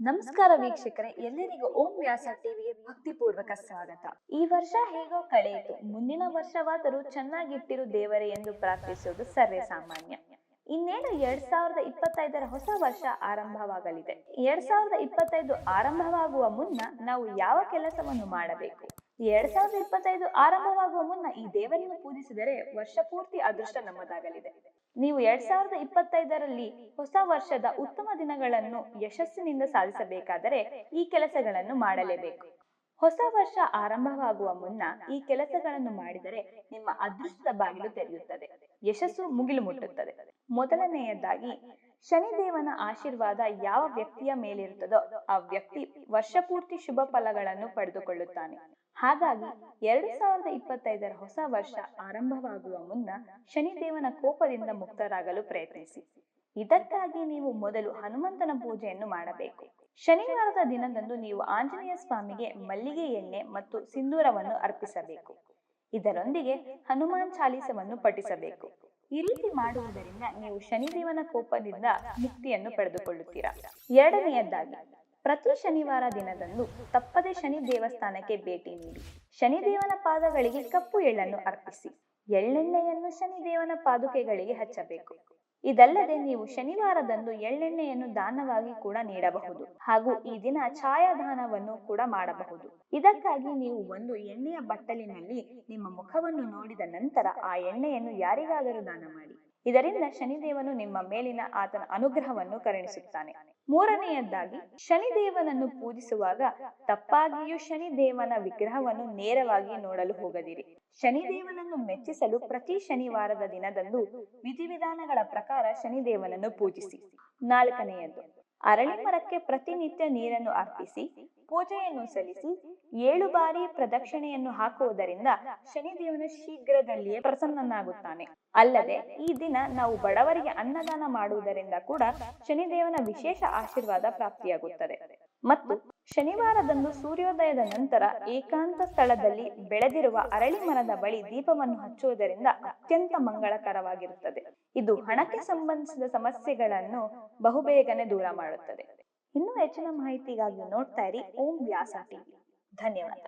ನಮಸ್ಕಾರ ವೀಕ್ಷಕರೇ, ಎಲ್ಲರಿಗೂ ಓಂ ವ್ಯಾಸ ಟಿವಿಗೆ ಭಕ್ತಿಪೂರ್ವಕ ಸ್ವಾಗತ. ಈ ವರ್ಷ ಹೇಗೋ ಕಳೆಯಿತು, ಮುಂದಿನ ವರ್ಷವಾದರೂ ಚೆನ್ನಾಗಿಟ್ಟಿರು ದೇವರೇ ಎಂದು ಪ್ರಾರ್ಥಿಸುವುದು ಸರ್ವೇ ಸಾಮಾನ್ಯ. ಇನ್ನೇನು 2025ರ ಹೊಸ ವರ್ಷ ಆರಂಭವಾಗಲಿದೆ. 2025 ಆರಂಭವಾಗುವ ಮುನ್ನ ನಾವು ಯಾವ ಕೆಲಸವನ್ನು ಮಾಡಬೇಕು? 2025 ಆರಂಭವಾಗುವ ಮುನ್ನ ಈ ದೇವರನ್ನು ಪೂಜಿಸಿದರೆ ವರ್ಷ ಪೂರ್ತಿ ಅದೃಷ್ಟ ನಮ್ಮದಾಗಲಿದೆ. ನೀವು 2025ರಲ್ಲಿ ಹೊಸ ವರ್ಷದ ಉತ್ತಮ ದಿನಗಳನ್ನು ಯಶಸ್ಸಿನಿಂದ ಸಾಧಿಸಬೇಕಾದರೆ ಈ ಕೆಲಸಗಳನ್ನು ಮಾಡಲೇಬೇಕು. ಹೊಸ ವರ್ಷ ಆರಂಭವಾಗುವ ಮುನ್ನ ಈ ಕೆಲಸಗಳನ್ನು ಮಾಡಿದರೆ ನಿಮ್ಮ ಅದೃಷ್ಟದ ಬಾಗಿಲು ತೆರೆಯುತ್ತದೆ, ಯಶಸ್ಸು ಮುಗಿಲು ಮುಟ್ಟುತ್ತದೆ. ಮೊದಲನೆಯದಾಗಿ, ಶನಿದೇವನ ಆಶೀರ್ವಾದ ಯಾವ ವ್ಯಕ್ತಿಯ ಮೇಲಿರುತ್ತದೋ ಆ ವ್ಯಕ್ತಿ ವರ್ಷ ಪೂರ್ತಿ ಶುಭ ಫಲಗಳನ್ನು ಪಡೆದುಕೊಳ್ಳುತ್ತಾನೆ. ಹಾಗಾಗಿ 2025ರ ಹೊಸ ವರ್ಷ ಆರಂಭವಾಗುವ ಮುನ್ನ ಶನಿದೇವನ ಕೋಪದಿಂದ ಮುಕ್ತರಾಗಲು ಪ್ರಯತ್ನಿಸಿ. ಇದಕ್ಕಾಗಿ ನೀವು ಮೊದಲು ಹನುಮಂತನ ಪೂಜೆಯನ್ನು ಮಾಡಬೇಕು. ಶನಿವಾರದ ದಿನದಂದು ನೀವು ಆಂಜನೇಯ ಸ್ವಾಮಿಗೆ ಮಲ್ಲಿಗೆ ಎಣ್ಣೆ ಮತ್ತು ಸಿಂಧೂರವನ್ನು ಅರ್ಪಿಸಬೇಕು. ಇದರೊಂದಿಗೆ ಹನುಮಾನ್ ಚಾಲೀಸವನ್ನು ಪಠಿಸಬೇಕು. ಈ ರೀತಿ ಮಾಡುವುದರಿಂದ ನೀವು ಶನಿದೇವನ ಕೋಪದಿಂದ ಮುಕ್ತಿಯನ್ನು ಪಡೆದುಕೊಳ್ಳುತ್ತೀರಾ. ಎರಡನೆಯದಾಗಿ, ಪ್ರತಿ ಶನಿವಾರ ದಿನದಂದು ತಪ್ಪದೆ ಶನಿ ದೇವಸ್ಥಾನಕ್ಕೆ ಭೇಟಿ ನೀಡಿ ಶನಿದೇವನ ಪಾದಗಳಿಗೆ ಕಪ್ಪು ಎಳ್ಳನ್ನು ಅರ್ಪಿಸಿ ಎಳ್ಳೆಣ್ಣೆಯನ್ನು ಶನಿದೇವನ ಪಾದುಕೆಗಳಿಗೆ ಹಚ್ಚಬೇಕು. ಇದಲ್ಲದೆ ನೀವು ಶನಿವಾರದಂದು ಎಳ್ಳೆಣ್ಣೆಯನ್ನು ದಾನವಾಗಿ ಕೂಡ ನೀಡಬಹುದು ಹಾಗೂ ಈ ದಿನ ಛಾಯಾದಾನವನ್ನು ಕೂಡ ಮಾಡಬಹುದು. ಇದಕ್ಕಾಗಿ ನೀವು ಒಂದು ಎಣ್ಣೆಯ ಬಟ್ಟಲಿನಲ್ಲಿ ನಿಮ್ಮ ಮುಖವನ್ನು ನೋಡಿದ ನಂತರ ಆ ಎಣ್ಣೆಯನ್ನು ಯಾರಿಗಾದರೂ ದಾನ ಮಾಡಿ. ಇದರಿಂದ ಶನಿದೇವನು ನಿಮ್ಮ ಮೇಲಿನ ಆತನ ಅನುಗ್ರಹವನ್ನು ಕರುಣಿಸುತ್ತಾನೆ. ಮೂರನೆಯದಾಗಿ, ಶನಿದೇವನನ್ನು ಪೂಜಿಸುವಾಗ ತಪ್ಪಾಗಿಯೂ ಶನಿದೇವನ ವಿಗ್ರಹವನ್ನು ನೇರವಾಗಿ ನೋಡಲು ಹೋಗದಿರಿ. ಶನಿದೇವನನ್ನು ಮೆಚ್ಚಿಸಲು ಪ್ರತಿ ಶನಿವಾರದ ದಿನದಂದು ವಿಧಿವಿಧಾನಗಳ ಪ್ರಕಾರ ಶನಿದೇವನನ್ನು ಪೂಜಿಸಿ. ನಾಲ್ಕನೆಯದು, ಅರಳಿ ಮರಕ್ಕೆ ಪ್ರತಿನಿತ್ಯ ನೀರನ್ನು ಅರ್ಪಿಸಿ ಪೂಜೆಯನ್ನು ಸಲ್ಲಿಸಿ 7 ಬಾರಿ ಪ್ರದಕ್ಷಿಣೆಯನ್ನು ಹಾಕುವುದರಿಂದ ಶನಿದೇವನ ಶೀಘ್ರದಲ್ಲಿಯೇ ಪ್ರಸನ್ನನಾಗುತ್ತಾನೆ. ಅಲ್ಲದೆ ಈ ದಿನ ನಾವು ಬಡವರಿಗೆ ಅನ್ನದಾನ ಮಾಡುವುದರಿಂದ ಕೂಡ ಶನಿದೇವನ ವಿಶೇಷ ಆಶೀರ್ವಾದ ಪ್ರಾಪ್ತಿಯಾಗುತ್ತದೆ. ಮತ್ತು ಶನಿವಾರದಂದು ಸೂರ್ಯೋದಯದ ನಂತರ ಏಕಾಂತ ಸ್ಥಳದಲ್ಲಿ ಬೆಳೆದಿರುವ ಅರಳಿ ಮರದ ಬಳಿ ದೀಪವನ್ನು ಹಚ್ಚುವುದರಿಂದ ಅತ್ಯಂತ ಮಂಗಳಕರವಾಗಿರುತ್ತದೆ. ಇದು ಹಣಕ್ಕೆ ಸಂಬಂಧಿಸಿದ ಸಮಸ್ಯೆಗಳನ್ನು ಬಹುಬೇಗನೆ ದೂರ ಮಾಡುತ್ತದೆ. ಇನ್ನೂ ಹೆಚ್ಚಿನ ಮಾಹಿತಿಗಾಗಿ ನೋಡ್ತಾ ಇರಿ ಓಂ ವ್ಯಾಸ ಟಿವಿ. ಧನ್ಯವಾದ.